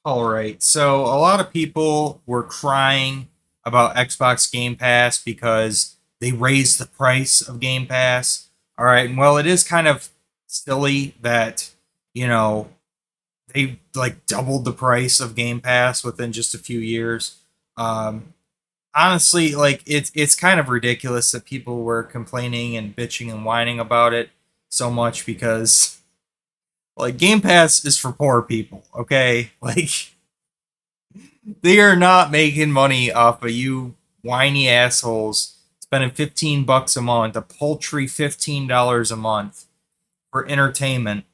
All right. So a lot of people were crying about Xbox Game Pass because they raised the price of Game Pass. All right. And well, it is kind of silly that, you know, they like doubled the price of Game Pass within just a few years. Um, Honestly, like it's kind of ridiculous that people were complaining and bitching and whining about it so much because like Game Pass is for poor people, okay? Like they are not making money off of you whiny assholes spending $15 a month, a paltry $15 a month for entertainment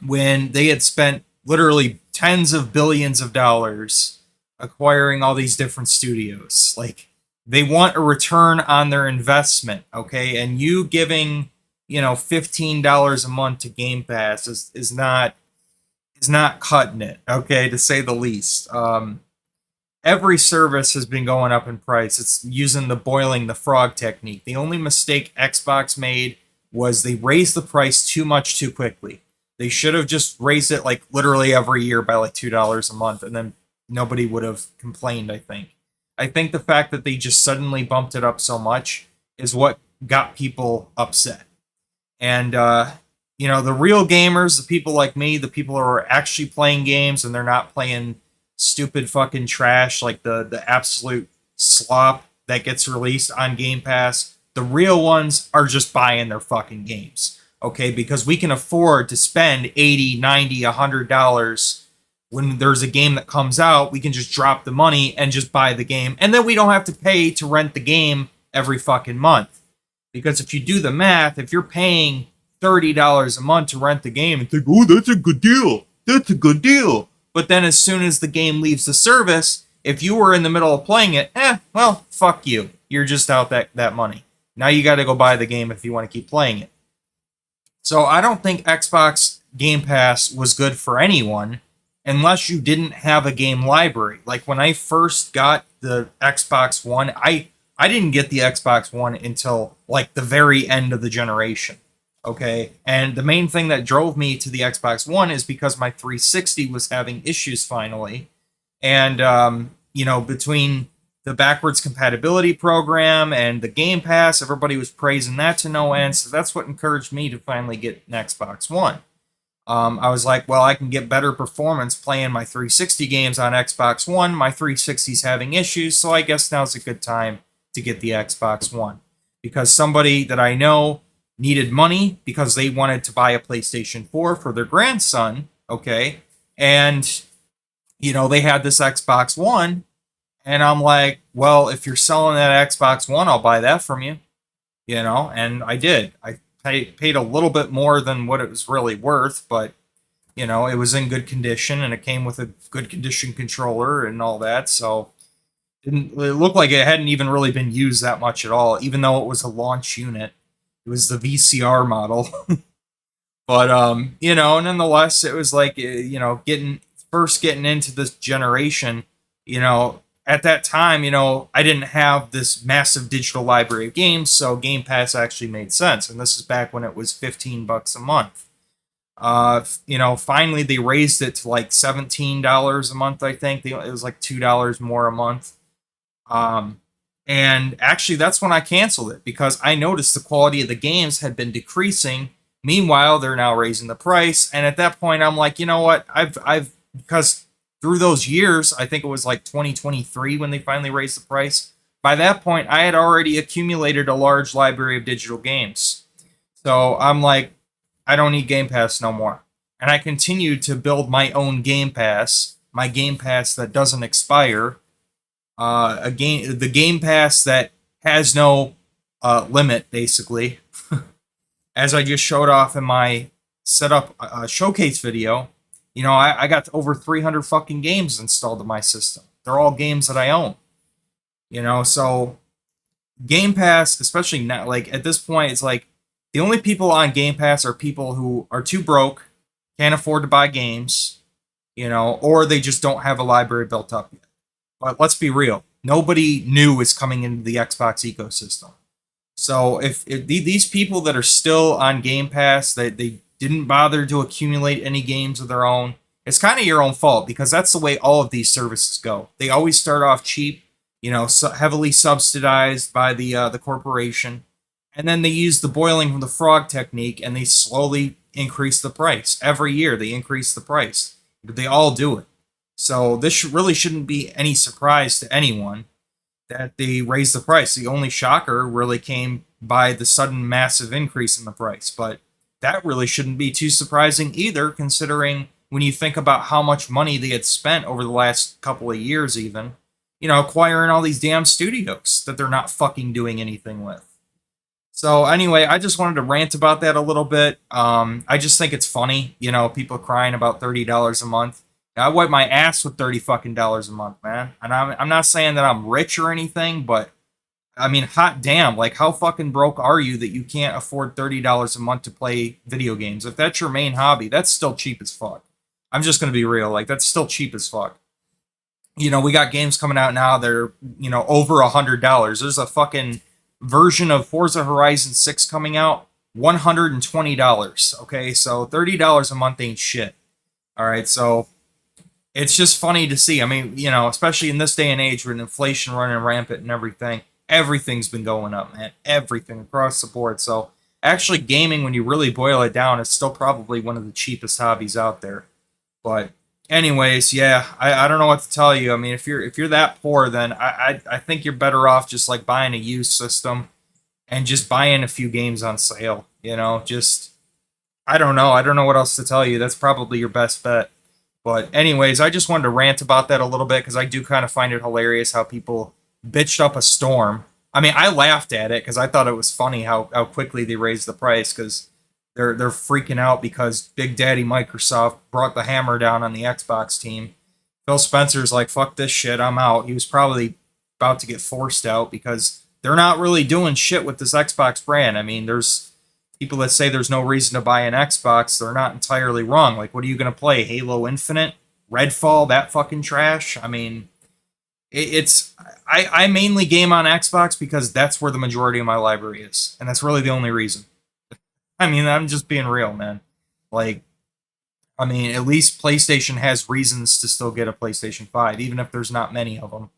when they had spent literally tens of billions of dollars acquiring all these different studios. Like they want a return on their investment, okay? And you giving, $15 a month to Game Pass is not cutting it, okay, to say the least. Every service has been going up in price. It's using the boiling the frog technique. The only mistake Xbox made was they raised the price too much too quickly. They should have just raised it like literally every year by like $2 a month, and then nobody would have complained, I think. I think the fact that they just suddenly bumped it up so much is what got people upset. And the real gamers, the people like me, the people who are actually playing games and they're not playing stupid fucking trash like the absolute slop that gets released on Game Pass. The real ones are just buying their fucking games. Okay, because we can afford to spend 80, 90, $100 when there's a game that comes out, we can just drop the money and just buy the game. And then we don't have to pay to rent the game every fucking month. Because if you do the math, if you're paying $30 a month to rent the game and think, oh, that's a good deal. That's a good deal. But then as soon as the game leaves the service, if you were in the middle of playing it, well, fuck you. You're just out that money. Now you got to go buy the game if you want to keep playing it. So I don't think Xbox Game Pass was good for anyone unless you didn't have a game library. Like when I first got the Xbox One, I didn't get the Xbox One until like the very end of the generation. Okay. And the main thing that drove me to the Xbox One is because my 360 was having issues finally. And, between the backwards compatibility program and the Game Pass, everybody was praising that to no end. So that's what encouraged me to finally get an Xbox One. I was like, well, I can get better performance playing my 360 games on Xbox One. My 360 is having issues, so I guess now's a good time to get the Xbox One. Because somebody that I know needed money because they wanted to buy a PlayStation 4 for their grandson, okay? And, they had this Xbox One, and I'm like, well, if you're selling that Xbox One, I'll buy that from you, and I did. I paid a little bit more than what it was really worth, but it was in good condition and it came with a good condition controller and all that. So it looked like it hadn't even really been used that much at all, even though it was a launch unit. It was the VCR model. But nonetheless, it was like getting into this generation, at that time, I didn't have this massive digital library of games, so Game Pass actually made sense. And this is back when it was $15 a month. Finally they raised it to like $17 a month, I think. It was like $2 more a month. And actually that's when I canceled it because I noticed the quality of the games had been decreasing. Meanwhile, they're now raising the price. And at that point, I'm like, you know what? Because through those years, I think it was like 2023 when they finally raised the price. By that point, I had already accumulated a large library of digital games. So I'm like, I don't need Game Pass no more. And I continued to build my Game Pass that doesn't expire, the Game Pass that has no limit, basically. As I just showed off in my setup showcase video, I got over 300 fucking games installed in my system. They're all games that I own. So Game Pass, especially now, like at this point, it's like the only people on Game Pass are people who are too broke, can't afford to buy games, or they just don't have a library built up yet. But let's be real, nobody new is coming into the Xbox ecosystem. So if these people that are still on Game Pass, that they didn't bother to accumulate any games of their own, it's kind of your own fault because that's the way all of these services go. They always start off cheap, heavily subsidized by the corporation, and then they use the boiling from the frog technique, and they slowly increase the price every year. They increase the price, but they all do it. So this really shouldn't be any surprise to anyone that they raised the price. The only shocker really came by the sudden massive increase in the price, but that really shouldn't be too surprising either, considering when you think about how much money they had spent over the last couple of years, even, acquiring all these damn studios that they're not fucking doing anything with. So anyway, I just wanted to rant about that a little bit. I just think it's funny, people crying about $30 a month. I wipe my ass with $30 a month, man. And I'm not saying that I'm rich or anything, but I mean, hot damn, like how fucking broke are you that you can't afford $30 a month to play video games? If that's your main hobby, that's still cheap as fuck. I'm just gonna be real, like that's still cheap as fuck. We got games coming out now that are, over $100. There's a fucking version of Forza Horizon 6 coming out, $120. Okay, so $30 a month ain't shit. All right, so it's just funny to see. I mean, especially in this day and age with inflation running rampant and everything, everything's been going up, man. Everything across the board. So actually, gaming, when you really boil it down, is still probably one of the cheapest hobbies out there. But anyways, yeah, I don't know what to tell you. I mean, if you're that poor, then I think you're better off just like buying a used system and just buying a few games on sale. Just I don't know. I don't know what else to tell you. That's probably your best bet. But anyways, I just wanted to rant about that a little bit because I do kind of find it hilarious how people bitched up a storm. I mean, I laughed at it because I thought it was funny how quickly they raised the price because they're freaking out because Big Daddy Microsoft brought the hammer down on the Xbox team. Phil Spencer's like, fuck this shit, I'm out. He was probably about to get forced out because they're not really doing shit with this Xbox brand. I mean, there's people that say there's no reason to buy an Xbox. They're not entirely wrong. Like, what are you going to play? Halo Infinite? Redfall? That fucking trash? I mean, I mainly game on Xbox because that's where the majority of my library is. And that's really the only reason. I mean, I'm just being real, man. Like, I mean, at least PlayStation has reasons to still get a PlayStation 5, even if there's not many of them.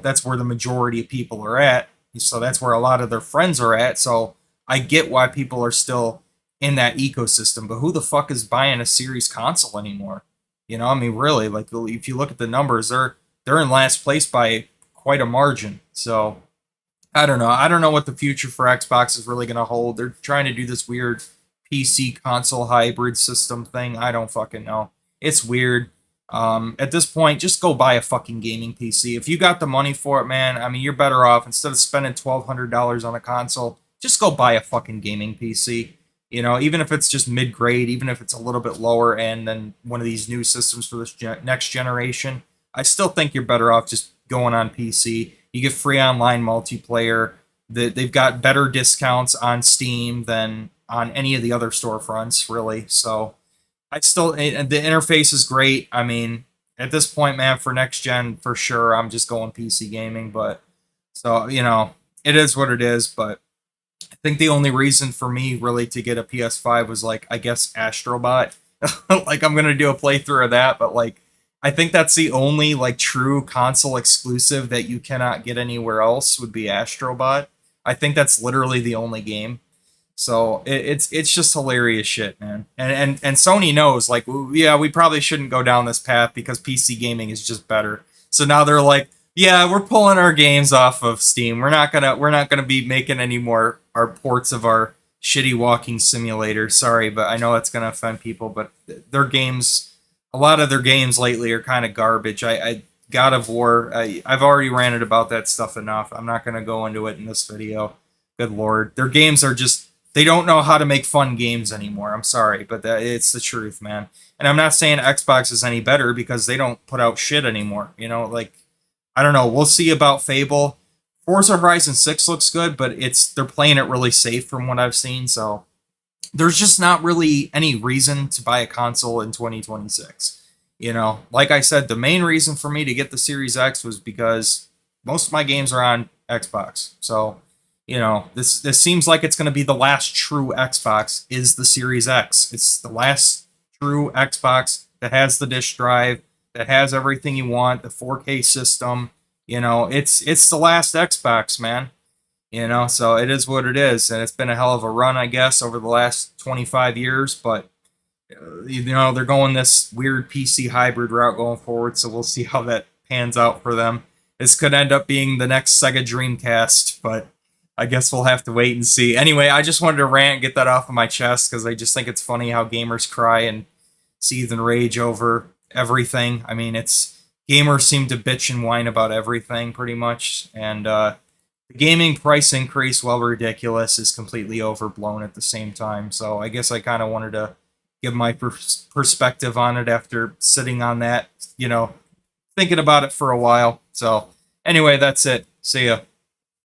That's where the majority of people are at. So that's where a lot of their friends are at. So I get why people are still in that ecosystem. But who the fuck is buying a series console anymore? I mean, really, like if you look at the numbers, they're in last place by quite a margin. So I don't know. I don't know what the future for Xbox is really going to hold. They're trying to do this weird PC console hybrid system thing. I don't fucking know. It's weird. At this point, just go buy a fucking gaming PC. If you got the money for it, man, I mean, you're better off. Instead of spending $1,200 on a console, just go buy a fucking gaming PC. Even if it's just mid-grade, even if it's a little bit lower end than one of these new systems for this next generation, I still think you're better off just going on PC. You get free online multiplayer. They've got better discounts on Steam than on any of the other storefronts, really. So the interface is great. I mean, at this point, man, for next gen, for sure, I'm just going PC gaming. But so, it is what it is. But I think the only reason for me really to get a PS5 was like, I guess, Astrobot. Like, I'm going to do a playthrough of that. But like, I think that's the only like true console exclusive that you cannot get anywhere else would be Astrobot. I think that's literally the only game. So it's just hilarious shit, man. And Sony knows, like, yeah, we probably shouldn't go down this path because PC gaming is just better. So now they're like, yeah, we're pulling our games off of Steam. We're not gonna be making any more our ports of our shitty walking simulator. Sorry, but I know it's gonna offend people, but their games, a lot of their games lately are kind of garbage. I God of War, I've already ranted about that stuff enough. I'm not gonna go into it in this video. Good lord, their games are just, they don't know how to make fun games anymore. I'm sorry, but it's the truth, man. And I'm not saying Xbox is any better because they don't put out shit anymore. Like, I don't know. We'll see about Fable. Forza Horizon 6 looks good, but they're playing it really safe from what I've seen. So there's just not really any reason to buy a console in 2026. Like I said, the main reason for me to get the Series X was because most of my games are on Xbox. So this seems like it's going to be the last true Xbox is the Series X. It's the last true Xbox that has the disk drive, that has everything you want, the 4K system. You know, it's the last Xbox, man. You know, so it is what it is, and it's been a hell of a run, I guess, over the last 25 years. But you know, they're going this weird PC hybrid route going forward, so we'll see how that pans out for them. This could end up being the next Sega Dreamcast, but I guess we'll have to wait and see. Anyway, I just wanted to rant, get that off of my chest, because I just think it's funny how gamers cry and seethe and rage over everything. I mean, it's gamers seem to bitch and whine about everything pretty much, and the gaming price increase, while ridiculous, is completely overblown at the same time. So I guess I kind of wanted to give my perspective on it after sitting on that, you know, thinking about it for a while. So anyway, that's it. See ya.